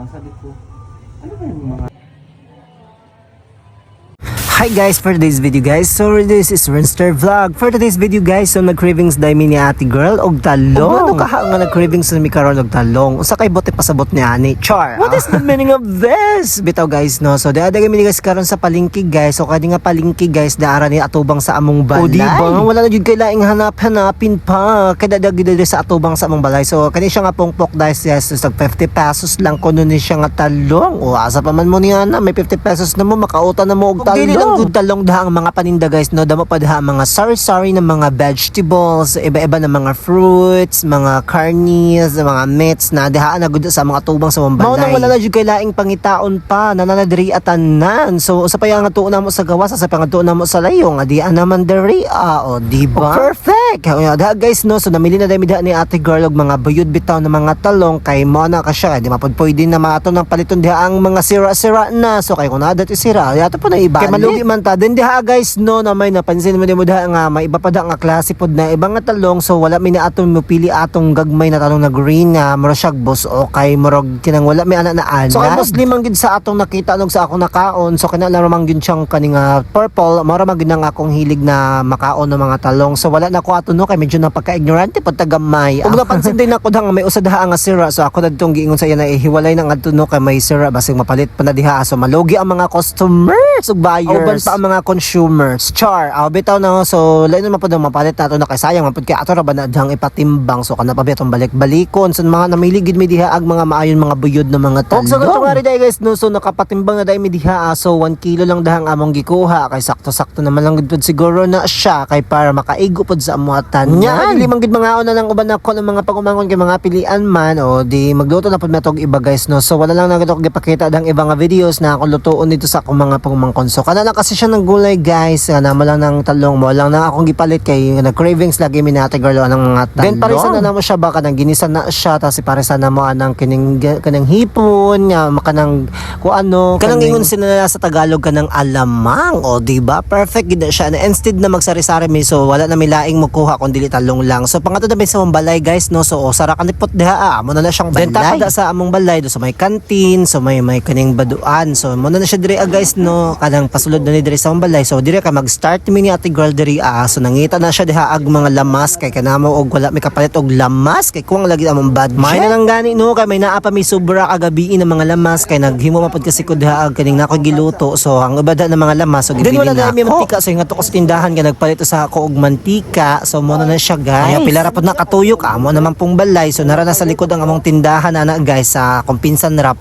sabi ko, ano ba yung mga... Hi guys, for today's video guys, so this is Renster Vlog. For today's video guys, so nag-cravings dahil ni ate girl og talong. Ano kaha nga nag-cravings na mi karon og talong? Usa kay bote pasabot ni ani. Char. What is the meaning of this? Bitaw guys no. So daada kami guys karon sa palengke guys. So kadi nga palengke guys daara ni atubang sa among balay. O di ba? Wala na jud kay laing hanap-hanapin pa. Kada dagid sa atubang sa among balay. So kani siya nga pongpok guys, yes, so 50 pesos lang kuno ni siya nga talong. O asa pa man mo niya na may 50 pesos na mo makauta na mo og talong. Good talong daha ang mga paninda guys no, damo pa daha mga sari-sari na mga vegetables, iba-iba na mga fruits, mga carnies, mga meats na daha na gud sa mga tubang sa balay. Mao nang wala na jud kay laing pangitaon pa nananadiri atanan. So sa paya nga tuon na mo sa gawas, sa paya nga tuon na mo sa layong, adi naman diri o di ba? Perfect. Daha guys no, so namili na dami daha ni ate girl og mga buyod bitaw na mga talong kay mo na ka siya, di mapod pwede na maato ng paliton diha ang mga sira-sira na. So kay kun ada ti sira, yato po na iba. Kay malugi man ta din diha guys no, na may napansin mo diha nga may iba pa da nga klase pod na ibang nga talong. So wala mi na aton mopili atong gagmay na talong na green na mura siya bus o kay murag kinang wala mi ana na ana. So kay muslim ang gid sa atong nakita nog sa akong nakaon. So kinala ramang gid siyang kaning purple, mura man gid ang akong hilig na makaon ng mga talong. So wala na ko ato no kay medyo napaka-ignorante pod tagamay. Ug napansin din ako nga may usa daha nga sira. So ako dadtong giingon sa iya na ihiwalay nang adto no kay may sira basig mapalit pa na diha. So malugi ang mga customers ug buyers. Pa ang mga consumers. Char, bitaw na so lain na mapod mapalit nato na kay sayang mapod kay ato ra ba na dang ipatimbang. So kana pa bitong balik-balikon sa mga namili gid mi diha ag mga maayon mga buyod na mga talong. So kato nga rin guys no, so nakapatimbang na dai mi diha. So 1 kilo lang dahang among gikuha kay sakto-sakto naman lang gid siguro na siya kay para makaigo pod sa amuatan. Nya dili man gid mga una nang uban ako ng mga pagumangon kay mga pilian man o di magluto na pod natog iba guys no. So wala lang na gid ako gipakita dang iba nga videos na ako lutuon dito sa akong mga pagumangkon. So kana lang kasi siya ng gulay guys, mo lang ng talong mo lang na akong gipalit kay nag-cravings lagi mi nate girl ng mga talong. Then parisan na namo siya baka nang ginisa na siya tapos parisan na mo anang kanang hipon nga makanang ko ano kanang ingon sila sa Tagalog kanang alamang o di ba perfect gid siya na instead na magsari-sari mi so wala na mi laing mo kuha kun dili talong lang. So pangato na sa among balay guys no, so sara kanipot diha mo na siyang balay. Then tapada sa among balay do sa may kantin, so may kaning baduan. So mo na siya diri guys no, kanang pasulod na ni diri sa among balay. So dire ka mag-start mi ni ate girl diri so nangita na siya diha ag mga lamas kay kanamo og wala mi kapalit og lamas kay kuwang lagi among budget. May na lang gani no kay may naa pa mi sobra kagabi ng mga lamas kay naghimo mapod kasi ko diha ag kaning nako giluto. So ang ubada ng mga lamas so gibili na mi mantika. So nga to ko sa tindahan kay nagpalit sa ako og mantika. So mo na siya guys. Ay pila ra pod na katuyok amo naman pong balay. So nara na sa likod ang among tindahan ana guys sa kumpinsan rap.